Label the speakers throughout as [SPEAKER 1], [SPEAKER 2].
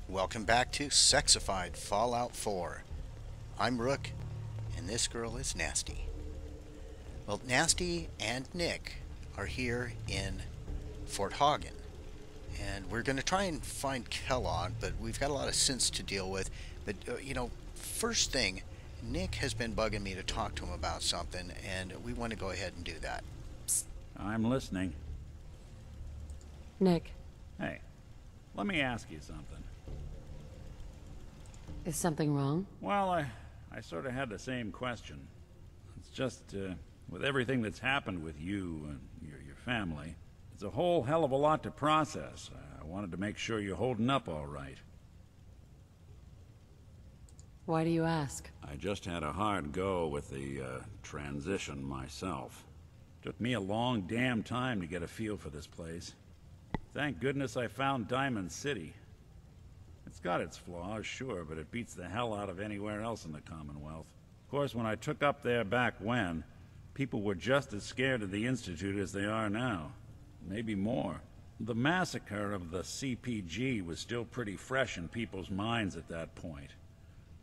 [SPEAKER 1] Welcome back to Sexified Fallout 4. I'm Rook, and this girl is Nasty. Well, Nasty and Nick are here in Fort Hagen, and we're going to try and find Kellogg, but we've got a lot of synths to deal with. But, first thing, Nick has been bugging me to talk to him about something, and we want to go ahead and do that.
[SPEAKER 2] I'm listening.
[SPEAKER 3] Nick,
[SPEAKER 2] Hey, let me ask you something.
[SPEAKER 3] is something wrong?
[SPEAKER 2] Well, I sort of had the same question. It's just, with everything that's happened with you and your family, it's a whole hell of a lot to process. I wanted to make sure you're holding up all right.
[SPEAKER 3] Why do you ask?
[SPEAKER 2] I just had a hard go with the, transition myself. Took me a long damn time to get a feel for this place. Thank goodness I found Diamond City. It's got its flaws, sure, but it beats the hell out of anywhere else in the Commonwealth. Of course, when I took up there back when, people were just as scared of the Institute as they are now. Maybe more. The massacre of the CPG was still pretty fresh in people's minds at that point,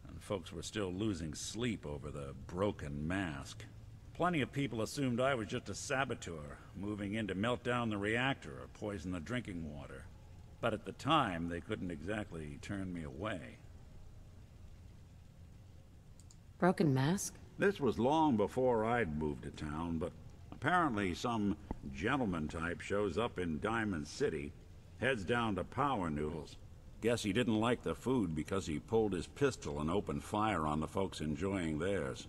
[SPEAKER 2] and folks were still losing sleep over the broken mask. Plenty of people assumed I was just a saboteur, moving in to melt down the reactor or poison the drinking water. But at the time, they couldn't exactly turn me away.
[SPEAKER 3] Broken mask?
[SPEAKER 2] This was long before I'd moved to town, but apparently some gentleman type shows up in Diamond City, heads down to Power Noodles. Guess he didn't like the food because he pulled his pistol and opened fire on the folks enjoying theirs.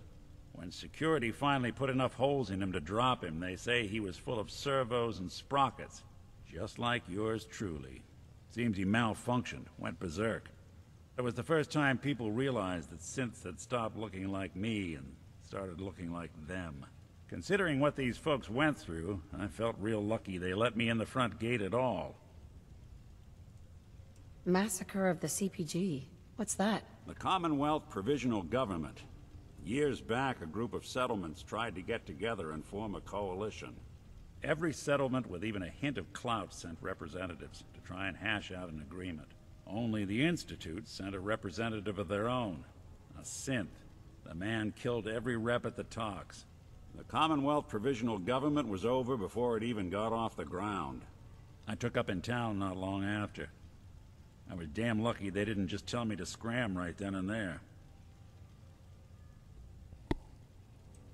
[SPEAKER 2] When security finally put enough holes in him to drop him, they say he was full of servos and sprockets, just like yours truly. Seems he malfunctioned, went berserk. It was the first time people realized that synths had stopped looking like me and started looking like them. Considering what these folks went through, I felt real lucky they let me in the front gate at all.
[SPEAKER 3] Massacre of the CPG. What's that?
[SPEAKER 2] The Commonwealth Provisional Government. Years back, a group of settlements tried to get together and form a coalition. Every settlement with even a hint of clout sent representatives to try and hash out an agreement. Only the Institute sent a representative of their own, a synth. The man killed every rep at the talks. The Commonwealth Provisional Government was over before it even got off the ground. I took up in town not long after. I was damn lucky they didn't just tell me to scram right then and there.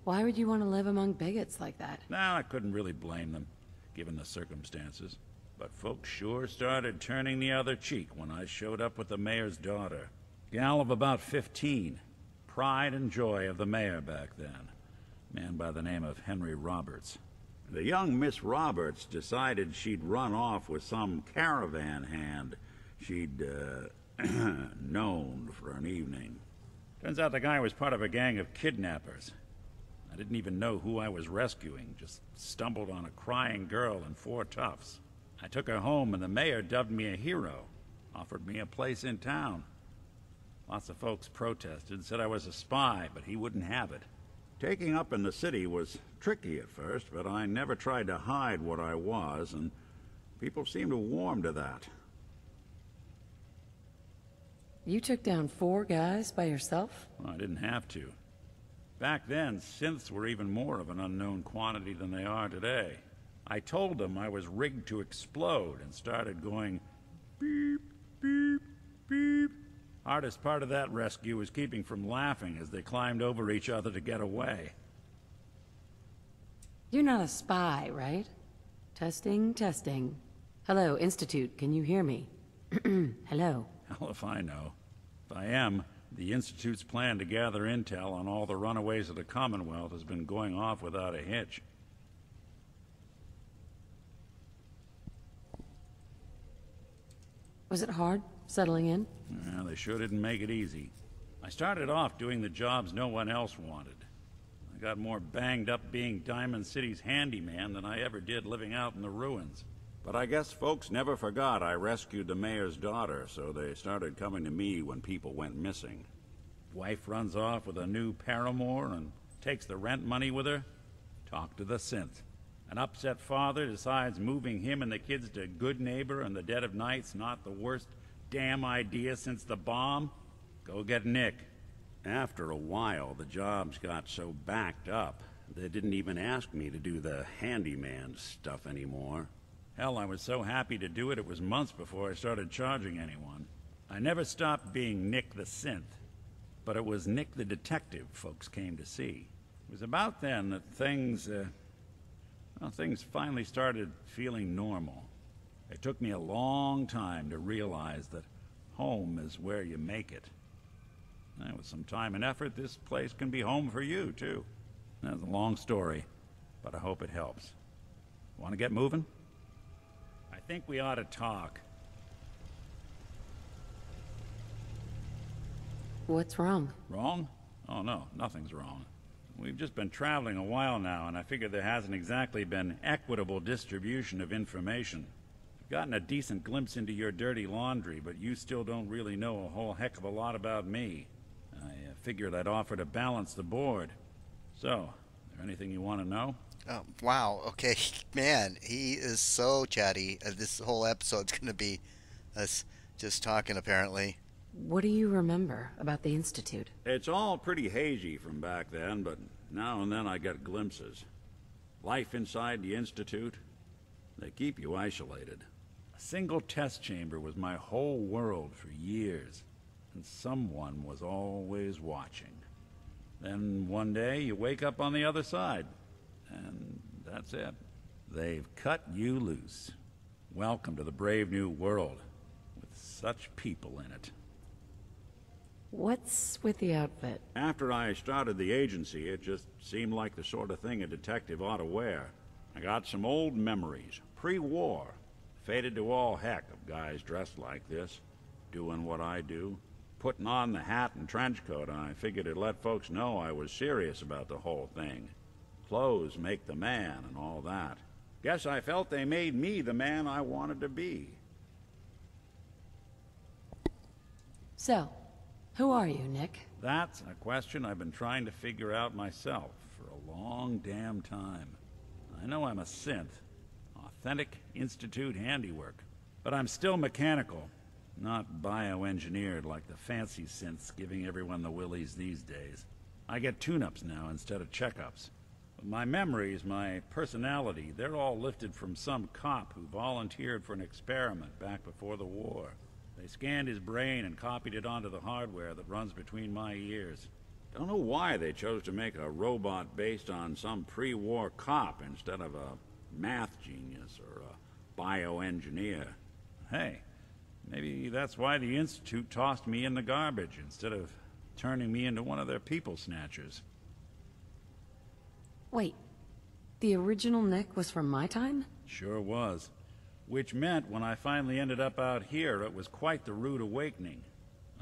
[SPEAKER 3] Why would you want to live among bigots like that?
[SPEAKER 2] Now, I couldn't really blame them, given the circumstances. But folks sure started turning the other cheek when I showed up with the mayor's daughter. Gal of about 15. Pride and joy of the mayor back then. Man by the name of Henry Roberts. The young Miss Roberts decided she'd run off with some caravan hand she'd, known for an evening. Turns out the guy was part of a gang of kidnappers. I didn't even know who I was rescuing, just stumbled on a crying girl and 4 toughs. I took her home and the mayor dubbed me a hero, offered me a place in town. Lots of folks protested, said I was a spy, but he wouldn't have it. Taking up in the city was tricky at first, but I never tried to hide what I was, and people seemed to warm to that.
[SPEAKER 3] You took down 4 guys by yourself?
[SPEAKER 2] Well, I didn't have to. Back then, synths were even more of an unknown quantity than they are today. I told them I was rigged to explode and started going beep, beep, beep. Hardest part of that rescue was keeping from laughing as they climbed over each other to get away.
[SPEAKER 3] You're not a spy, right? Testing, testing. Hello, Institute, can you hear me? Hello.
[SPEAKER 2] Hell if I know. If I am, the Institute's plan to gather intel on all the runaways of the Commonwealth has been going off without a hitch.
[SPEAKER 3] Was it hard, settling in?
[SPEAKER 2] Well, they sure didn't make it easy. I started off doing the jobs no one else wanted. I got more banged up being Diamond City's handyman than I ever did living out in the ruins. But I guess folks never forgot I rescued the mayor's daughter, so they started coming to me when people went missing. Wife runs off with a new paramour and takes the rent money with her. Talk to the synth. An upset father decides moving him and the kids to Good Neighbor in the dead of night's not the worst damn idea since the bomb? Go get Nick. After a while, the jobs got so backed up, they didn't even ask me to do the handyman stuff anymore. Hell, I was so happy to do it, it was months before I started charging anyone. I never stopped being Nick the Synth, but it was Nick the Detective folks came to see. It was about then that things finally started feeling normal. It took me a long time to realize that home is where you make it. And with some time and effort, this place can be home for you, too. That's a long story, but I hope it helps. Want to get moving? I think we ought to talk.
[SPEAKER 3] What's wrong?
[SPEAKER 2] Wrong? Oh no, nothing's wrong. We've just been traveling a while now, and I figure there hasn't exactly been equitable distribution of information. I've gotten a decent glimpse into your dirty laundry, but you still don't really know a whole heck of a lot about me. I figured I'd offer to balance the board. So, is there anything you want to know?
[SPEAKER 1] Oh, wow. Okay, man, he is so chatty. This whole episode's going to be us just talking, apparently.
[SPEAKER 3] What do you remember about the Institute?
[SPEAKER 2] It's all pretty hazy from back then, but now and then I get glimpses. Life inside the Institute, they keep you isolated. A single test chamber was my whole world for years, and someone was always watching. Then one day you wake up on the other side, and that's it. They've cut you loose. Welcome to the brave new world, with such people in it.
[SPEAKER 3] What's with the outfit?
[SPEAKER 2] After I started the agency, it just seemed like the sort of thing a detective ought to wear. I got some old memories, pre-war. Faded to all heck of guys dressed like this, doing what I do. Putting on the hat and trench coat, I figured it'd let folks know I was serious about the whole thing. Clothes make the man and all that. Guess I felt they made me the man I wanted to be.
[SPEAKER 3] So, who are you, Nick?
[SPEAKER 2] That's a question I've been trying to figure out myself for a long damn time. I know I'm a synth, authentic Institute handiwork, but I'm still mechanical, not bioengineered like the fancy synths giving everyone the willies these days. I get tune-ups now instead of checkups. But my memories, my personality, they're all lifted from some cop who volunteered for an experiment back before the war. They scanned his brain and copied it onto the hardware that runs between my ears. Don't know why they chose to make a robot based on some pre-war cop instead of a math genius or a bioengineer. Hey, maybe that's why the Institute tossed me in the garbage instead of turning me into one of their people snatchers.
[SPEAKER 3] Wait, the original Nick was from my time?
[SPEAKER 2] Sure was. Which meant when I finally ended up out here, it was quite the rude awakening.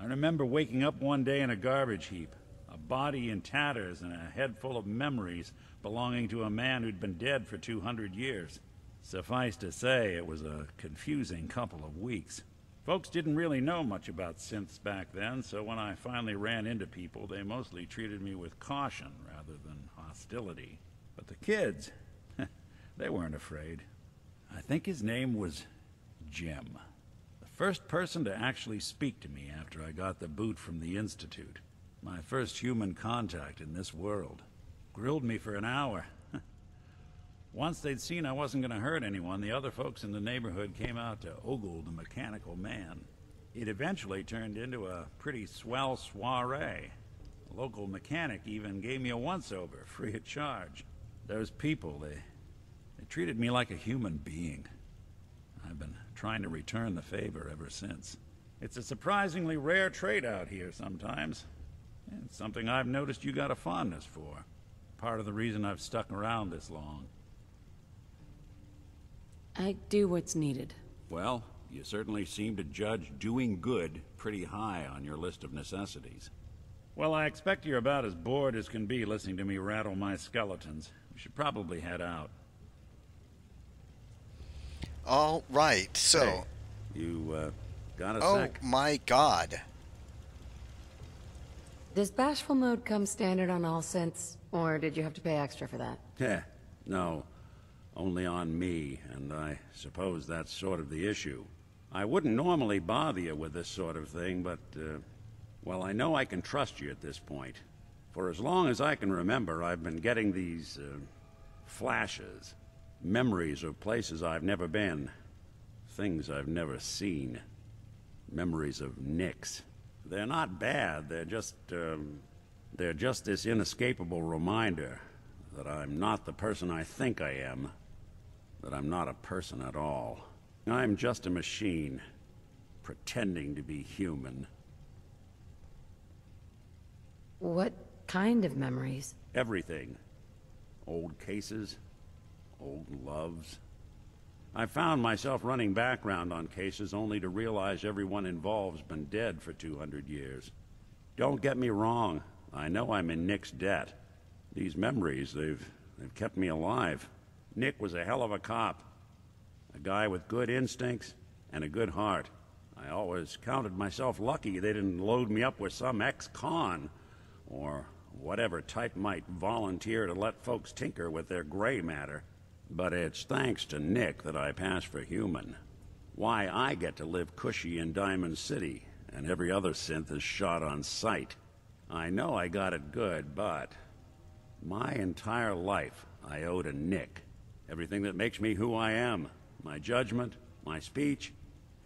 [SPEAKER 2] I remember waking up one day in a garbage heap, a body in tatters and a head full of memories belonging to a man who'd been dead for 200 years. Suffice to say, it was a confusing couple of weeks. Folks didn't really know much about synths back then, so when I finally ran into people, they mostly treated me with caution rather than hostility. But the kids, they weren't afraid. I think his name was Jim. The first person to actually speak to me after I got the boot from the Institute. My first human contact in this world. Grilled me for an hour. Once they'd seen I wasn't going to hurt anyone, the other folks in the neighborhood came out to ogle the mechanical man. It eventually turned into a pretty swell soiree. The local mechanic even gave me a once-over, free of charge. Those people, they treated me like a human being. I've been trying to return the favor ever since. It's a surprisingly rare trait out here sometimes. It's something I've noticed you got a fondness for. Part of the reason I've stuck around this long.
[SPEAKER 3] I do what's needed.
[SPEAKER 2] Well, you certainly seem to judge doing good pretty high on your list of necessities. Well, I expect you're about as bored as can be listening to me rattle my skeletons. We should probably head out.
[SPEAKER 1] All right, so...
[SPEAKER 2] Hey, you, got a sec?
[SPEAKER 1] Oh, my God.
[SPEAKER 3] Does bashful mode come standard on all synths, or did you have to pay extra for that?
[SPEAKER 2] No. Only on me, and I suppose that's sort of the issue. I wouldn't normally bother you with this sort of thing, but, well, I know I can trust you at this point. For as long as I can remember, I've been getting these, flashes. Memories of places I've never been. Things I've never seen. Memories of Nicks. They're not bad, they're just this inescapable reminder that I'm not the person I think I am. That I'm not a person at all. I'm just a machine, pretending to be human.
[SPEAKER 3] What kind of memories?
[SPEAKER 2] Everything. Old cases, old loves. I found myself running background on cases only to realize everyone involved's been dead for 200 years. Don't get me wrong, I know I'm in Nick's debt. These memories, they've kept me alive. Nick was a hell of a cop. A guy with good instincts and a good heart. I always counted myself lucky they didn't load me up with some ex-con, or whatever type might volunteer to let folks tinker with their gray matter. But it's thanks to Nick that I pass for human. Why I get to live cushy in Diamond City, and every other synth is shot on sight. I know I got it good, but my entire life I owe to Nick. Everything that makes me who I am. My judgment, my speech,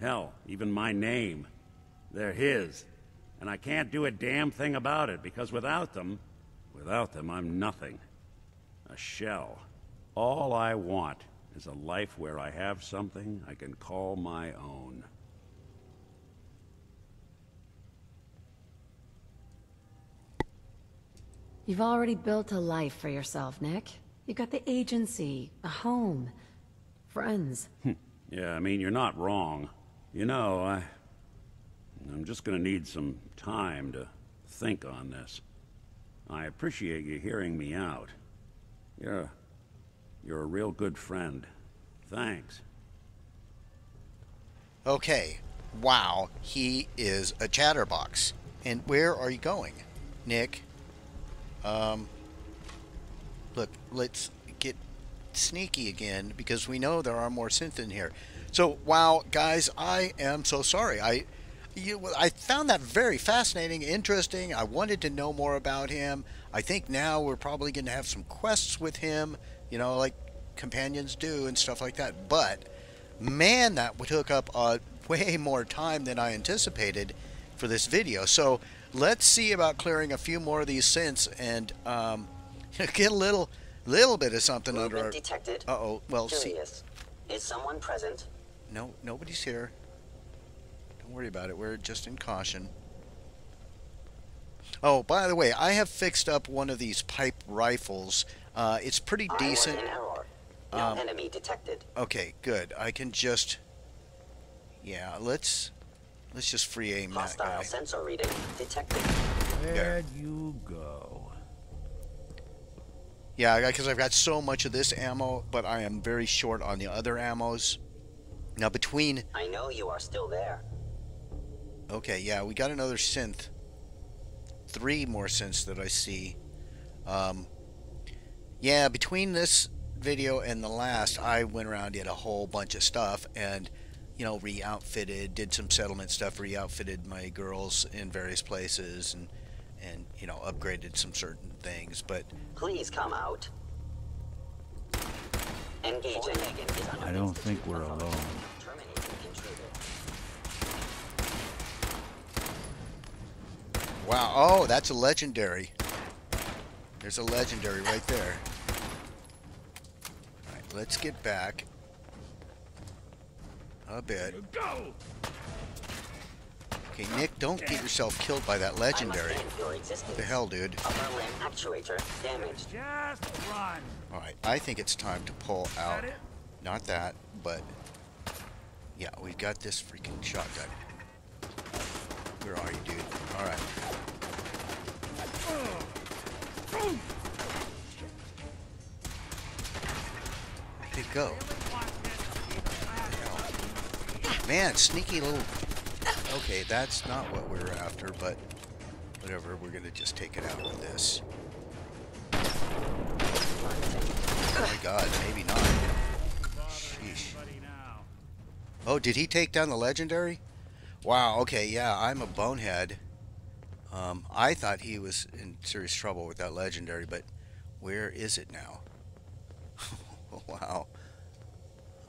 [SPEAKER 2] hell, even my name. They're his. And I can't do a damn thing about it, because without them, I'm nothing. A shell. All I want is a life where I have something I can call my own.
[SPEAKER 3] You've already built a life for yourself, Nick. You got the agency, a home, friends.
[SPEAKER 2] Yeah, I mean, you're not wrong. You know, I'm just gonna need some time to think on this. I appreciate you hearing me out. You're a real good friend. Thanks.
[SPEAKER 1] Okay. Wow, he is a chatterbox. And where are you going, Nick? Look, let's get sneaky again, because we know there are more synth in here. So, wow, guys, I am so sorry. I found that very fascinating, interesting. I wanted to know more about him. I think now we're probably going to have some quests with him, you know, like companions do and stuff like that. But, man, that took up way more time than I anticipated for this video. So, let's see about clearing a few more of these synths and get a little bit of something under our...
[SPEAKER 4] detected.
[SPEAKER 1] Uh-oh. Well,
[SPEAKER 4] Curious. Is someone present?
[SPEAKER 1] No, nobody's here. Don't worry about it. We're just in caution. Oh, by the way, I have fixed up one of these pipe rifles. It's pretty decent.
[SPEAKER 4] An error. No enemy detected.
[SPEAKER 1] Okay, good. I can just... Yeah, let's just free aim that guy.
[SPEAKER 4] Hostile sensor reading detected.
[SPEAKER 2] Where'd you go?
[SPEAKER 1] Yeah, because I've got so much of this ammo, but I am very short on the other ammos. Now between...
[SPEAKER 4] I know you are still there.
[SPEAKER 1] Okay, yeah, we got another synth. 3 more synths that I see. Yeah, between this video and the last, I went around, did a whole bunch of stuff, and, you know, re-outfitted, did some settlement stuff, re-outfitted my girls in various places, and you know, upgraded some certain things, but...
[SPEAKER 4] Please come out. Engaging.
[SPEAKER 2] I don't think we're alone.
[SPEAKER 1] Wow, oh, that's a legendary. There's a legendary right there. Alright, let's get back a bit.
[SPEAKER 2] Go!
[SPEAKER 1] Okay, Nick, don't get yourself killed by that legendary. What the hell, dude?
[SPEAKER 4] Upper limb actuator damaged.
[SPEAKER 2] Just run.
[SPEAKER 1] Alright, I think it's time to pull out. Not that, but... Yeah, we've got this freaking shotgun. Where are you, dude? Alright. Where'd it go? Man, sneaky little... Okay, that's not what we were after, but whatever, we're gonna just take it out with this. Oh my god, maybe not. Sheesh. Oh, did he take down the legendary? Wow, okay, yeah, I'm a bonehead. I thought he was in serious trouble with that legendary, but where is it now? Wow.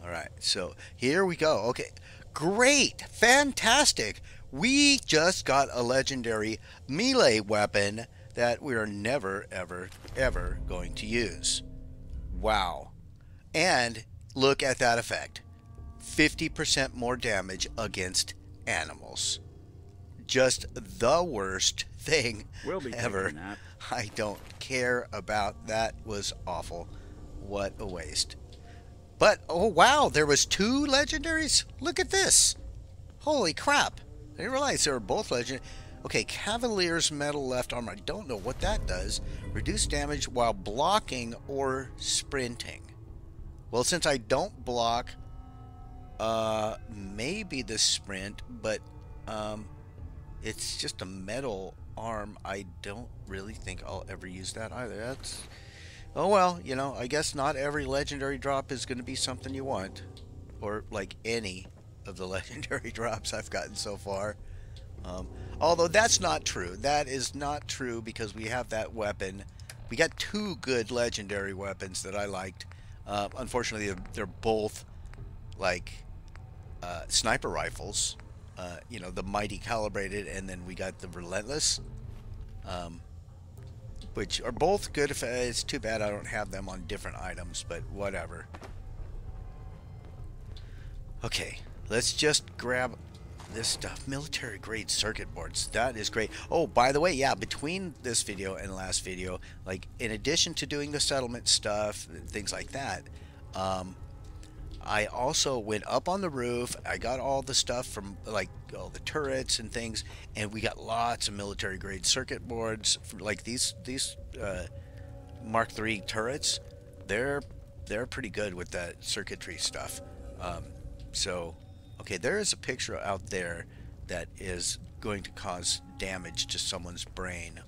[SPEAKER 1] Alright, so here we go. Okay, great, fantastic. We just got a legendary melee weapon that we are never, ever, ever going to use. Wow. And look at that effect. 50% more damage against animals. Just the worst thing
[SPEAKER 2] We'll be
[SPEAKER 1] ever.
[SPEAKER 2] taking that.
[SPEAKER 1] I don't care about that. Was awful. What a waste. But oh wow, there was 2 legendaries. Look at this. Holy crap. I didn't realize they were both legendary. Okay, Cavalier's metal left armor. I don't know what that does. Reduce damage while blocking or sprinting. Well, since I don't block, maybe the sprint, but it's just a metal arm. I don't really think I'll ever use that either. That's, oh well, you know, I guess not every legendary drop is going to be something you want, or like any of the legendary drops I've gotten so far. Although that's not true. That is not true because we have that weapon. We got 2 good legendary weapons that I liked. Unfortunately, they're both like sniper rifles. You know, the mighty calibrated, and then we got the relentless, which are both good. It's too bad I don't have them on different items, but whatever. Okay, let's just grab this stuff. Military grade circuit boards. That is great. Oh, by the way, yeah, between this video and last video, like in addition to doing the settlement stuff and things like that, I also went up on the roof. I got all the stuff from like all the turrets and things, and we got lots of military grade circuit boards. Like these Mark III turrets, they're pretty good with that circuitry stuff. So, okay, there is a picture out there that is going to cause damage to someone's brain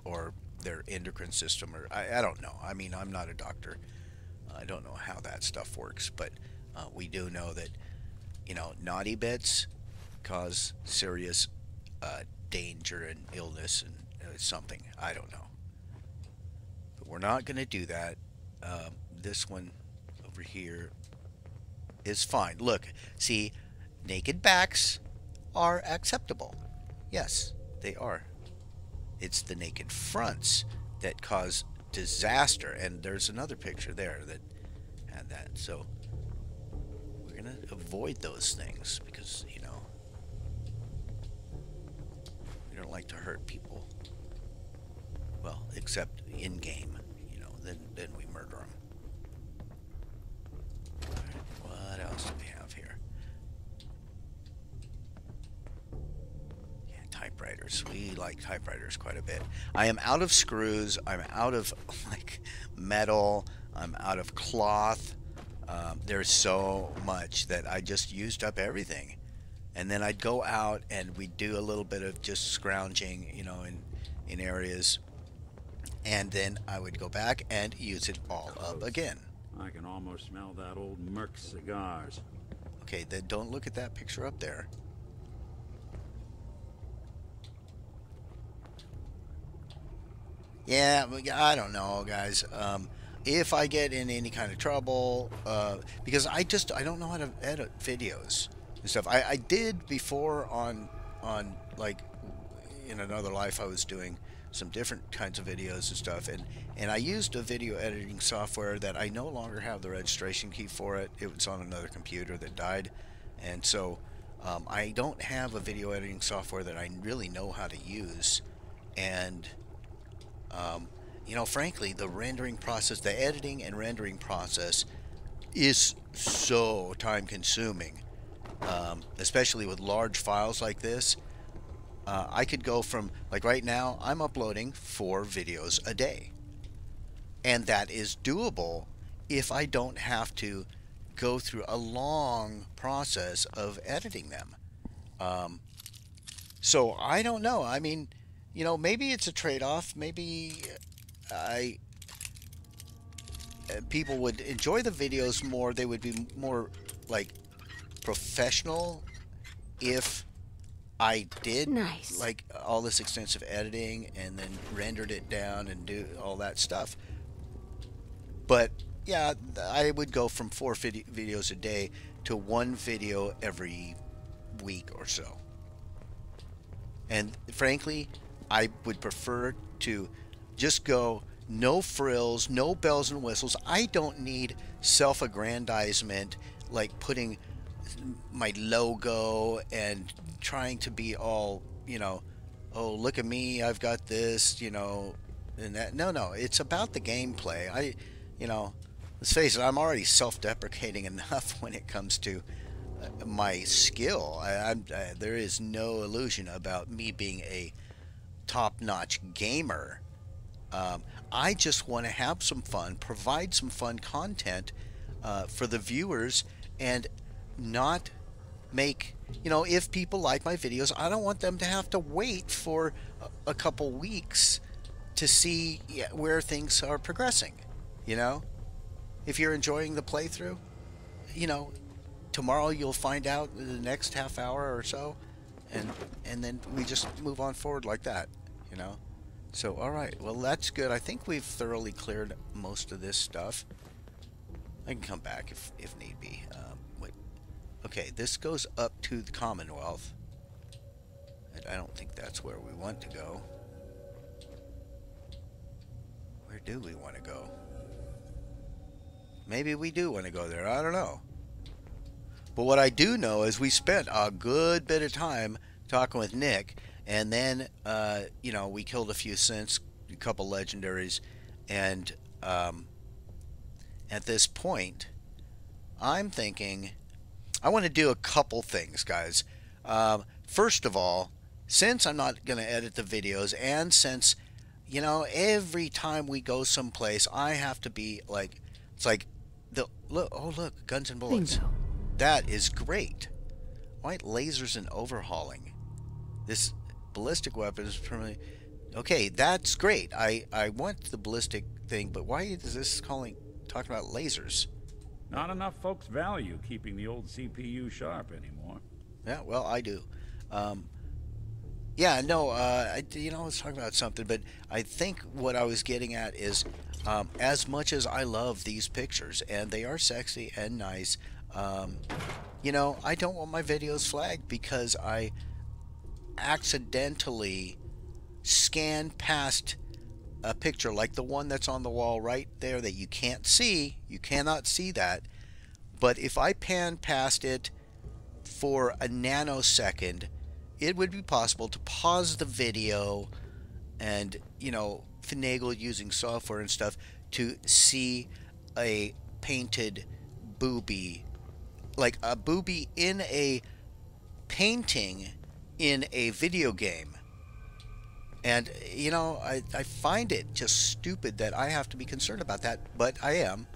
[SPEAKER 1] or their endocrine system, or I don't know. I mean, I'm not a doctor. I don't know how that stuff works, but we do know that, you know, naughty bits cause serious danger and illness and something. I don't know. But we're not going to do that. This one over here is fine. Look, see, naked backs are acceptable. Yes, they are. It's the naked fronts that cause disaster, and there's another picture there that had that. So we're gonna avoid those things because, you know, we don't like to hurt people. Well, except in game, you know, then we murder them. What else do we have here? Yeah, typewriters. We like typewriters quite a bit. I am out of screws. I'm out of like metal. I'm out of cloth. There's so much that I just used up everything. And then I'd go out and we'd do a little bit of just scrounging, you know, in areas. And then I would go back and use it all up again.
[SPEAKER 2] I can almost smell that old Merc cigars.
[SPEAKER 1] Okay, then don't look at that picture up there. Yeah, I don't know, guys. If I get in any kind of trouble, because I don't know how to edit videos and stuff. I did before on like in another life I was doing some different kinds of videos and stuff, and I used a video editing software that I no longer have the registration key for it. It was on another computer that died, and so I don't have a video editing software that I really know how to use. And you know, frankly, the rendering process, the editing and rendering process is so time consuming, especially with large files like this. I could go from, like right now, I'm uploading 4 videos a day. And that is doable if I don't have to go through a long process of editing them. So I don't know. I mean, you know, maybe it's a trade-off. Maybe people would enjoy the videos more. They would be more like professional if I did
[SPEAKER 3] Nice.
[SPEAKER 1] like all this extensive editing and then rendered it down and do all that stuff. But yeah, I would go from 4 videos a day to 1 video every week or so. And frankly, I would prefer to just go no frills, no bells and whistles. I don't need self-aggrandizement like putting my logo and trying to be all, oh, look at me, I've got this, and that. No, it's about the gameplay. Let's face it, I'm already self-deprecating enough when it comes to my skill. There is no illusion about me being a top-notch gamer. I just want to have some fun, provide some fun content for the viewers, and not make, if people like my videos, I don't want them to have to wait for a couple weeks to see where things are progressing. If you're enjoying the playthrough, tomorrow you'll find out in the next half hour or so, and then we just move on forward like that. So all right, well, that's good. I think we've thoroughly cleared most of this stuff. I can come back if need be. Wait. Okay, this goes up to the Commonwealth. And I don't think that's where we want to go. Where do we want to go? Maybe we do want to go there. I don't know. But what I do know is we spent a good bit of time talking with Nick, and then we killed a few synths, a couple legendaries, and at this point, I'm thinking I want to do a couple things, guys. First of all, since I'm not going to edit the videos, and since every time we go someplace, I have to be like, it's like look, guns and bullets.
[SPEAKER 3] Bingo.
[SPEAKER 1] That is great. White lasers and overhauling. This ballistic weapon is permanently... Okay, that's great. I want the ballistic thing, but why is this talking about lasers?
[SPEAKER 2] Not enough folks value keeping the old CPU sharp anymore.
[SPEAKER 1] Yeah, well, I do. Yeah, no, I was talking about something, but I think what I was getting at is, as much as I love these pictures, and they are sexy and nice, I don't want my videos flagged because I accidentally scan past a picture like the one that's on the wall right there that you can't see. You cannot see that. But if I pan past it for a nanosecond, it would be possible to pause the video and, finagle using software and stuff to see a painted boobie, like a boobie in a painting in a video game. And, I find it just stupid that I have to be concerned about that, but I am,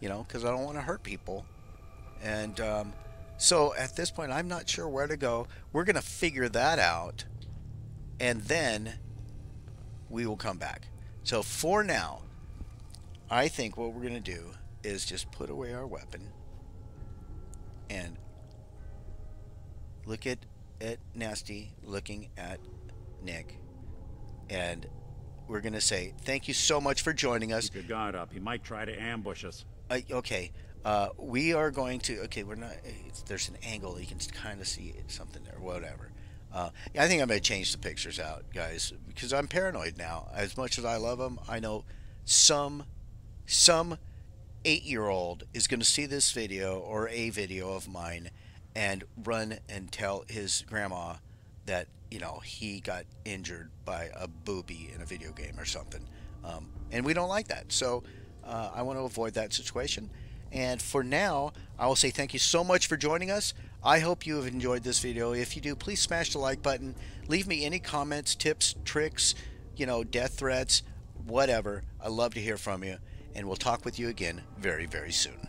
[SPEAKER 1] because I don't want to hurt people. And so at this point, I'm not sure where to go. We're going to figure that out, and then we will come back. So for now, I think what we're going to do is just put away our weapon and look at Nasty looking at Nick, and we're going to say thank you so much for joining us.
[SPEAKER 2] Keep your guard up. He might try to ambush us.
[SPEAKER 1] Okay. We are going to... Okay, we're not... There's an angle. You can kind of see something there. Whatever. Yeah, I think I'm going to change the pictures out, guys, because I'm paranoid now. As much as I love them, I know some 8-year-old is going to see this video or a video of mine and run and tell his grandma that, he got injured by a booby in a video game or something. And we don't like that. So I want to avoid that situation. And for now, I will say thank you so much for joining us. I hope you have enjoyed this video. If you do, please smash the like button. Leave me any comments, tips, tricks, death threats, whatever. I love to hear from you. And we'll talk with you again very, very soon.